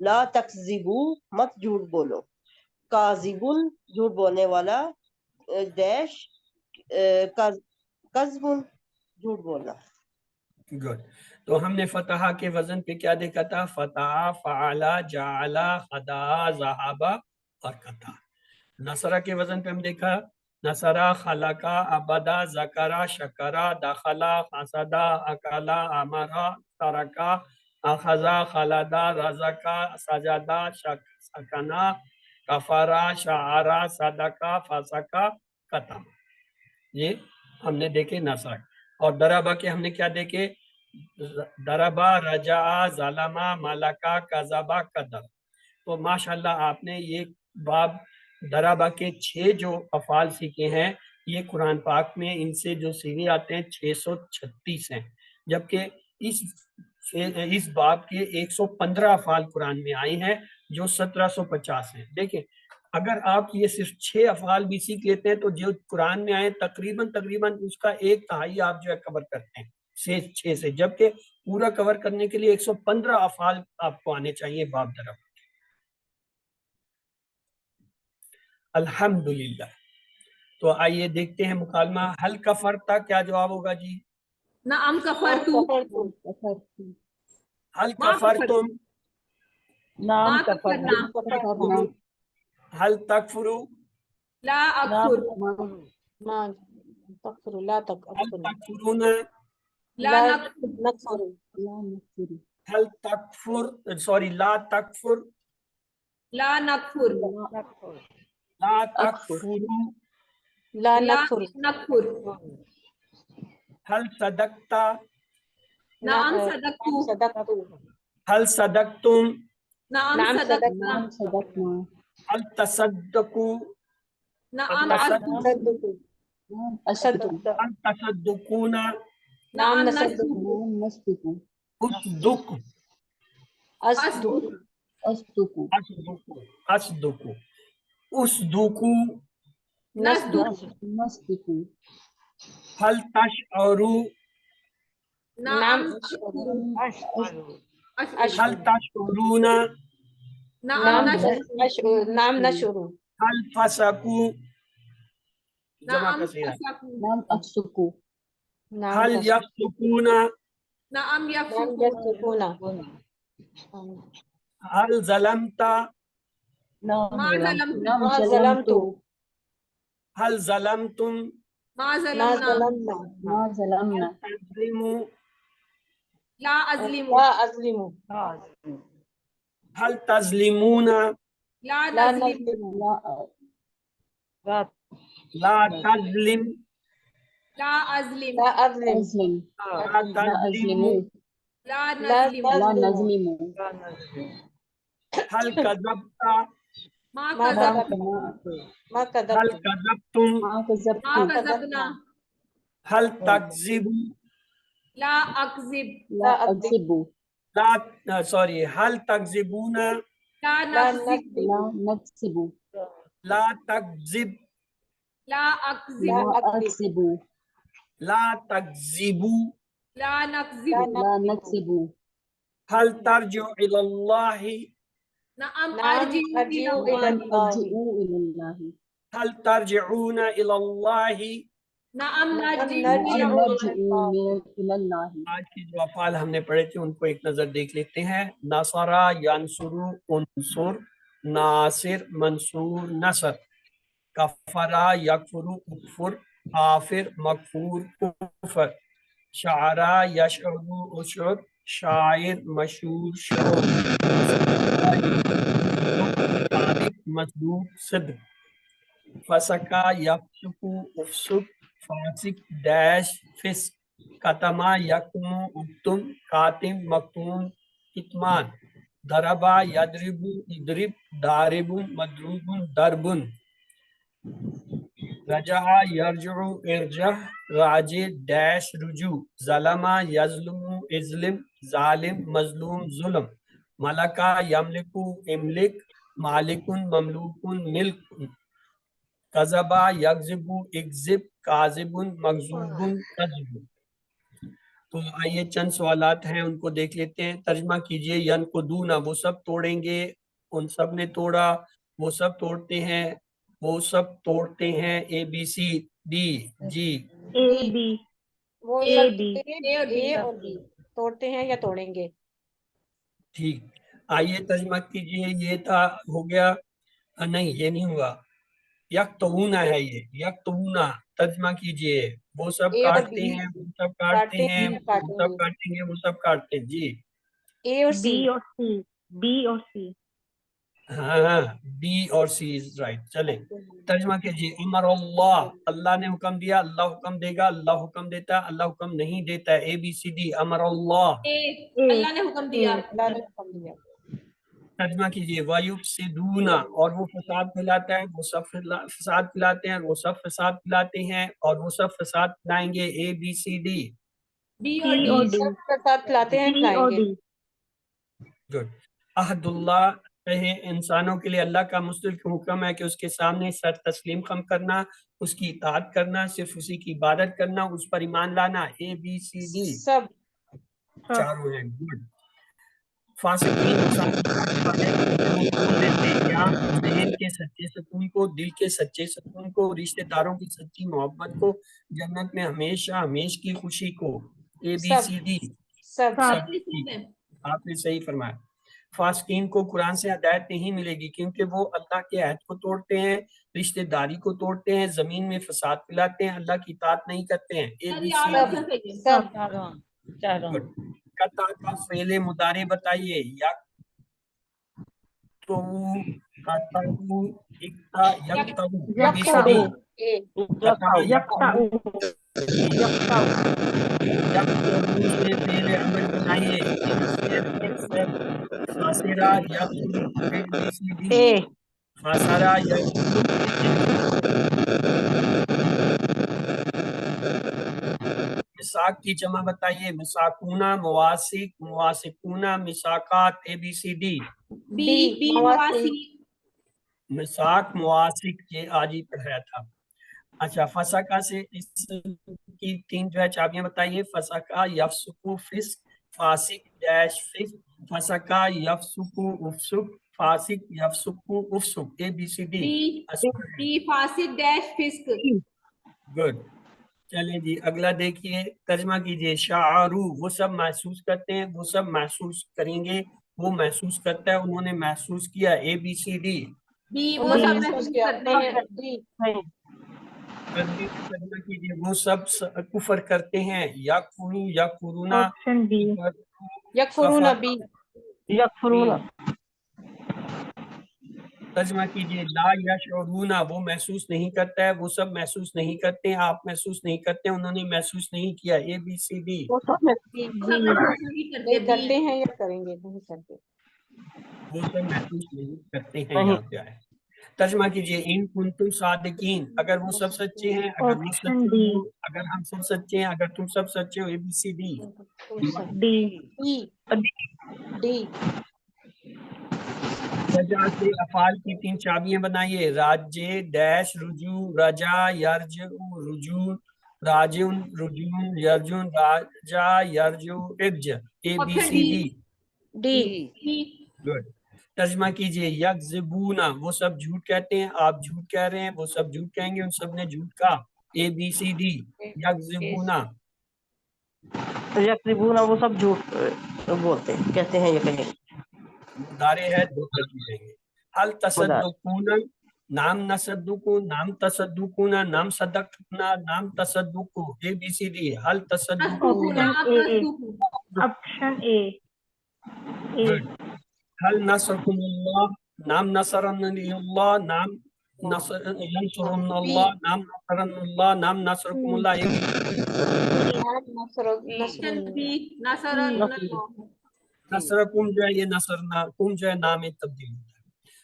B: لا تکذبو مت جھوٹ بولو. کاذبن جھوٹ بولنے والا, ڈیش کذبن جھوٹ بولنا.
A: گڈ. تو ہم نے فتح کے وزن پہ کیا دیکھا تھا؟ فتح، فعلا، جعلا، خدا، ذہابا اور قطع. نصرہ کے وزن پہ ہم دیکھا نصرہ، خلقہ، ابدا، ذکرہ، شکرہ، دخلہ، حسدہ، اکلا، امرہ، ترکہ، اخذہ، خلدہ، رزقہ، سجدہ، سکنہ، کفرہ، شعرہ، صدقہ، فسقہ، قطع. یہ ہم نے دیکھے نصرہ. اور دربہ کے ہم نے کیا دیکھے؟ دربہ، رجع، ظلمہ، ملکہ، کذبہ، قدر. تو ماشاءاللہ آپ نے یہ باب دربہ کے 6 جو افعال سیکھے ہیں. یہ قرآن پاک میں ان سے جو صیغے آتے ہیں 636 ہیں، جبکہ اس باب کے 115 افعال قرآن میں آئے ہیں جو 1750 ہیں. دیکھیں اگر آپ یہ صرف 6 افعال بھی سیکھ لیتے ہیں تو جو قرآن میں آئے تقریباً اس کا 1/3 آپ جو ہے کور کرتے ہیں 6 سے، جبکہ پورا کور کرنے کے لیے 115 افعال آپ کو آنے چاہیے باب دربہ. الحمدللہ. تو آئیے دیکھتے ہیں مکالمہ. حل کفرتا کیا جواب ہوگا جی؟
D: نعم کفرتو.
A: حل
D: ما
A: کفرتم،
F: نام
D: ما
F: کفرنا
D: کفرنا.
A: حل تکفرو،
D: لا اکفر.
E: ما تکفر لا
A: حل
E: تکفر
A: تکفرون،
D: لا نکفر.
E: نکفر
A: حل تکفر، سوری لا تکفر،
D: لا نکفر.
A: لا تکفرو،
E: لا
D: لا
E: نکفر
D: نکفر.
A: حل صدقتا،
D: نعم صدقتو.
E: صدقتو
A: حل صدقتم،
D: نعم
E: نعم
D: صدقنا.
C: صدقنا
A: حل تصدقو،
D: نعم
A: تصدق،
E: صدقتو
C: أصدق
A: حل تصدقون،
E: نعم
D: نعم
E: نصدق
C: نصدق
A: اصدق،
E: أصدق
C: أصدق
A: اصدق، اصدقو،
E: نصدق
C: نصدق
A: حل تشعرو،
D: نعم
E: نعم
D: أشكر.
E: أشكر
A: حل تشعرون،
D: نعم
E: نعم
D: نشكر.
E: نشعر نعم نشعر
A: حل فسقو، جمع
D: نعم
A: کثیرہ،
D: أفسقوا.
C: نعم أفسق
E: نعم
A: حل
E: فسق
A: یفسقون،
D: نعم
E: نعم
D: يفسقون.
E: يفسقون
A: حل ظلمتا،
D: ما ظلمت.
C: نعم
E: ما
C: ظلمت
E: ظلمت
A: حل ظلمتم،
D: ما
E: ما
D: ظلمنا.
E: ظلمنا
C: ما ظلمنا
A: تظلموا،
D: لا أظلم.
E: لا أظلم
A: حل تظلمون،
D: لا
E: لا
D: نظلم.
E: نظلم
A: لا تظلم،
D: لا أظلم.
E: لا أظلم
C: أظلم
A: لا
C: لا
A: تظلموا،
C: أظلم
D: لا
E: لا
D: نظلم.
C: لا
E: تظلم
C: نظلم
A: حل كذبت،
D: ما
E: ما
D: كذبت.
E: كذبت ما
A: حل
E: كذبت
A: كذبتم،
C: ما كذبت
D: ما كذبنا.
A: هل تكذب،
D: لا أكذب.
C: لا أكذب
A: لا سوري هل تكذبون،
D: لا
E: لا
D: نكذب.
C: لا نكذب
A: لا تكذب،
D: لا أكذب.
E: لا
C: لا
E: أكذب
C: أكذب
A: لا تكذبوا،
D: لا
E: لا
D: نكذب.
C: لا نكذب
A: هل ترجع إلى الله،
D: نعم
E: نعم
D: أرجع إلى
E: أرجع إلى
D: الله.
E: الله
C: أرجع إلى الله
A: هل ترجعون إلى الله.
D: نعم نرجع
E: نعم
D: إلى
C: نعم
D: الله.
C: نرجع إلى الله.
A: آج کی جو افعال ہم نے پڑھے تھے ان کو ایک نظر دیکھ لیتے ہیں. نصرہ ینصرو انصر، ناصر منصور نصر، کفرہ یکفرو اکفر، کافر مکفور کفر، شعرہ یشعرو اشعر، شاعر مشہور شعر، صادق مصدوق صدق، فسقہ یفسقو افسق، فاسق ڈیش فسق، کتمہ یکتم اکتم، کاتم مکتوم کتمان، ضربہ یضرب اضرب، دارب مضروب ضرب، رجع یرجع ارجع، راجع ڈیش رجوع، ظلمہ یظلم اظلم، ظالم مظلوم ظلم، ملکہ یملکو املک، مالک مملوک ملک، کذبہ یکذب اکذب، کاذب مکذوب کذب. تو آئیے چند سوالات ہیں ان کو دیکھ لیتے ہیں. ترجمہ کیجئے. ینقضون وہ سب توڑیں گے, ان سب نے توڑا, وہ سب توڑتے ہیں, وہ سب توڑتے ہیں. A B C D G.
G: A B
E: وہ
G: اے
E: سب
G: بی
E: اے اور بی توڑتے ہیں یا توڑیں گے.
A: ٹھیک. آئیے ترجمہ کیجئے. یہ تھا ہو گیا, نہیں یہ نہیں ہوا, یکتونا ہے یہ, یکتونا. ترجمہ کیجئے. وہ سب
E: اے اور
A: کاٹتے
E: بی
A: ہیں, وہ سب کاٹتے
E: کاٹتے
A: ہیں,
E: ہیں
A: وہ
E: کاٹیں
A: سب
E: گے.
A: کاٹیں گے, وہ سب کاٹتے ہیں. جی
E: اے اور سی.
G: بی اور سی بی اور سی
A: ہاں ہاں, بی اور سی از رائٹ. چلیں ترجمہ کیجیے. امر اللہ اللہ نے حکم دیا, اللہ حکم دے گا, اللہ حکم دیتا ہے, اللہ حکم نہیں دیتا ہے. اے بی سی ڈی. امر اللہ.
D: اے اللہ نے حکم دیا.
E: اللہ نے حکم دیا.
A: ترجمہ کیجیے. وَيُفْسِدُونَ اور وہ فساد پھیلاتا ہے, وہ سب فساد پھیلاتے ہیں, وہ سب فساد پھیلاتے ہیں, اور وہ سب فساد پھیلائیں گے. A B C D.
D: B
G: C
D: اور
G: اور
D: ڈی.
G: ڈی
E: سب کے ساتھ کھلاتے ہیں
G: سی
E: کھلائیں
G: اور
E: گے.
G: ڈی.
A: گڈ. عہد اللہ ہے انسانوں کے لیے اللہ کا مستقل حکم ہے کہ اس کے سامنے سر تسلیم خم کرنا, اس کی اطاعت کرنا, صرف اسی کی عبادت کرنا, اس پر ایمان لانا. اے بی سی ڈی.
E: سب
A: چاروں ہیں. گڈ. فاسقین نقصان والے وہ توڑ دیتے ہیں یا ذہن کے سچے سکون کو, دل کے سچے سکون کو, رشتہ داروں کی سچی محبت کو, جنت میں ہمیشہ ہمیش کی خوشی کو. اے بی
E: سب
A: سی ڈی.
E: سب
A: سب ٹھیک. آپ نے صحیح فرمایا. فاسقین کو قرآن سے ہدایت نہیں ملے گی کیونکہ وہ اللہ کے عہد کو توڑتے ہیں, رشتہ داری کو توڑتے ہیں, زمین میں فساد پھیلاتے ہیں, اللہ کی اطاعت نہیں کرتے ہیں. A B C D.
E: سب
F: چاروں
A: قطع کا فعل مضارع بتائیے. یا تو قطعو اکتا یکتو. اے بی سی ڈی.
E: اے
A: قطع
G: یکتعو یکتعو
A: یکتبو سے فعل امر بنائیے. خاسرہ یکتب. اے بی سی ڈی.
F: اے
A: خاسرہ یکتب. مساق کی جمع بتائیے. مساقونہ, مواسق, مواسقونہ, مساقات. A B C D.
D: B B مواسی.
A: مساق, مواسق, یہ آج ہی پڑھایا تھا. اچھا, فسقہ سے اس کی تین جو ہے چابیاں بتائیے. فسقہ یفسقو فسق, فاسق ڈیش فسق, فسقہ یفسقو افسق, فاسق یفسقو افسق. اے بی سی ڈی.
D: بی فاسق ڈیش فسق.
A: گڈ. چلیں جی اگلا دیکھیے. ترجمہ کیجئے. شعارو وہ سب محسوس کرتے ہیں, وہ سب محسوس کریں گے, وہ محسوس کرتا ہے, انہوں نے محسوس کیا. اے بی سی ڈی.
D: بی وہ سب محسوس کرتے ہیں.
A: ترجمہ کیجئے. وہ سب کفر کرتے ہیں. یکفرو یکفرونا.
G: Option B.
E: یکفرون بی.
F: یکفرون.
A: ترجمہ کیجئے. لا یشعرون وہ محسوس نہیں کرتا ہے, وہ سب محسوس نہیں کرتے ہیں, آپ محسوس نہیں کرتے, انہوں نے محسوس نہیں کیا. اے بی سی ڈی.
F: وہ سب میں
E: بی.
D: سب محسوس نہیں کرتے.
E: نہیں کرتے ہیں یا کریں گے. نہیں کرتے.
A: وہ سب محسوس نہیں کرتے ہیں. یہاں پہ آئے. ترجمہ کیجئے. ان کنتم صادقین اگر وہ سب سچے ہیں, اگر وہ
G: آپشن
A: سچے
G: ڈی.
A: ہو, اگر ہم سب سچے ہیں, اگر تم سب سچے ہو. A B C D.
G: D.
E: D.
A: رجع سے افعال کی تین چابیاں بنائیے. راجع ڈیش رجوع, رجع یرجع رجوع, راجع رجوع, یرجع راجع یرجع ارجع. A B C D.
E: D.
A: Good. ترجمہ کیجئے. یکذبون وہ سب جھوٹ کہتے ہیں, آپ جھوٹ کہہ رہے ہیں, وہ سب جھوٹ کہیں گے, ان سب نے جھوٹ کہا. اے بی سی ڈی. یکذبون.
B: یکذبون وہ سب جھوٹ بولتے ہیں, کہتے ہیں, یہ کہیں.
A: مضارع ہے, دو ترجمے لیں گے. حل تصدقون نام نصدقو, نام تصدقون, نام صدقنا, نام تصدقو. اے بی سی ڈی. حل تصدقون.
G: آپشن اے.
A: گڈ. حل نصرکم اللہ, نام نصرن اللہ, نام ینصرن اللہ, نام نصرن اللہ, نام نصرکم اللہ. نصرکم جو ہے یہ نصرنا, کم جو ہے نام تبدیل ہوتا ہے.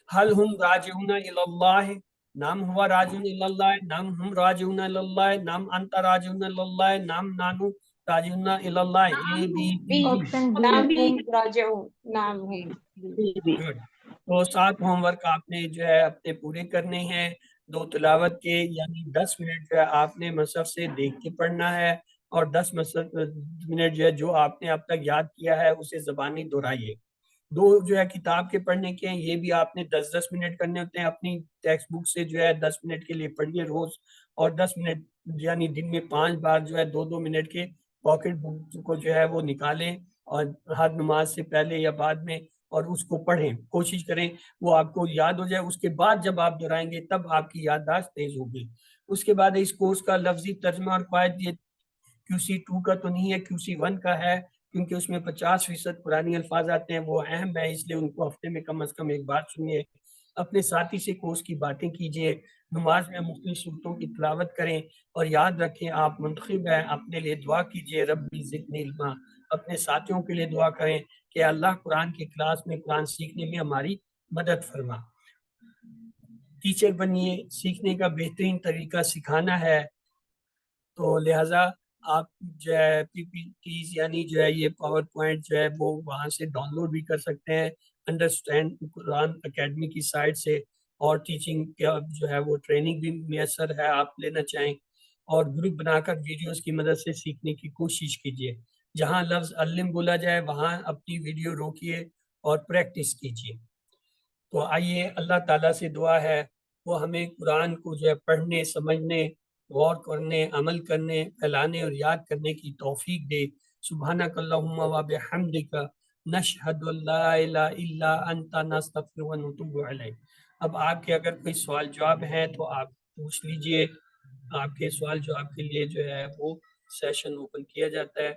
A: حل ہم راجعون الی اللہ, نام ہوا راجعون الی اللہ, نام ہم راجعون الی اللہ, نام انت راجعون الی اللہ, نام نانو راجعون الی اللہ. اے بی سی.
G: آپشن
E: نام
G: بی.
E: ہم راجعون. نام ہم.
A: گڈ. تو 7 ہوم ورک آپ نے جو ہے اپنے پورے کرنے ہیں. 2 تلاوت کے یعنی 10 منٹ جو ہے آپ نے مصحف سے دیکھ کے پڑھنا ہے. اور 10 منٹ جو ہے جو آپ نے اب تک یاد کیا ہے اسے زبانی دہرائیے. 2 جو ہے کتاب کے پڑھنے کے ہیں، یہ بھی آپ نے 10 منٹ کرنے ہوتے ہیں. اپنی ٹیکسٹ بک سے جو ہے 10 منٹ کے لیے پڑھیے روز، اور 10 منٹ یعنی دن میں 5 بار جو ہے 2 منٹ کے پاکٹ بک کو جو ہے وہ نکالیں اور ہر نماز سے پہلے یا بعد میں، اور اس کو پڑھیں. کوشش کریں وہ آپ کو یاد ہو جائے. اس کے بعد جب آپ دہرائیں گے تب آپ کی یادداشت تیز ہوگی. اس کے بعد اس کورس کا لفظی ترجمہ اور قواعد یہ QC2 کا تو نہیں ہے، QC1 کا ہے، کیونکہ اس میں 50% قرآنی الفاظ آتے ہیں، وہ اہم ہے، اس لیے ان کو ہفتے میں کم از کم ایک بار سنیے. اپنے ساتھی سے کورس کی باتیں کیجیے، نماز میں مختلف صورتوں کی تلاوت کریں، اور یاد رکھیں آپ منتخب ہیں. اپنے لیے دعا کیجیے ربی زدنی علما. اپنے ساتھیوں کے لیے دعا کریں کہ اللہ قرآن کی کلاس میں قرآن سیکھنے میں ہماری مدد فرما. ٹیچر بنیے، سیکھنے کا بہترین طریقہ سکھانا ہے، تو لہٰذا آپ جو ہے پی پی ٹیز یعنی جو ہے یہ پاور پوائنٹ جو ہے وہ وہاں سے ڈاؤن لوڈ بھی کر سکتے ہیں انڈرسٹینڈ قرآن اکیڈمی کی سائٹ سے. اور ٹیچنگ کا جو ہے وہ ٹریننگ بھی میسر ہے، آپ لینا چاہیں. اور گروپ بنا کر ویڈیوز کی مدد سے سیکھنے کی کوشش کیجیے. جہاں لفظ علم بولا جائے وہاں اپنی ویڈیو روکیے اور پریکٹس کیجیے. تو آئیے اللہ تعالیٰ سے دعا ہے وہ ہمیں قرآن کو جو ہے پڑھنے، سمجھنے، غور کرنے، عمل کرنے، پھیلانے اور یاد کرنے کی توفیق دے. سبحانک اللہم و بحمدک نشہد ان لا الہ الا انت نستغفرک و نتوب الیک. اب آپ کے اگر کوئی سوال جواب ہیں تو آپ پوچھ لیجئے. آپ کے سوال جواب کے لیے جو ہے وہ سیشن اوپن کیا جاتا ہے.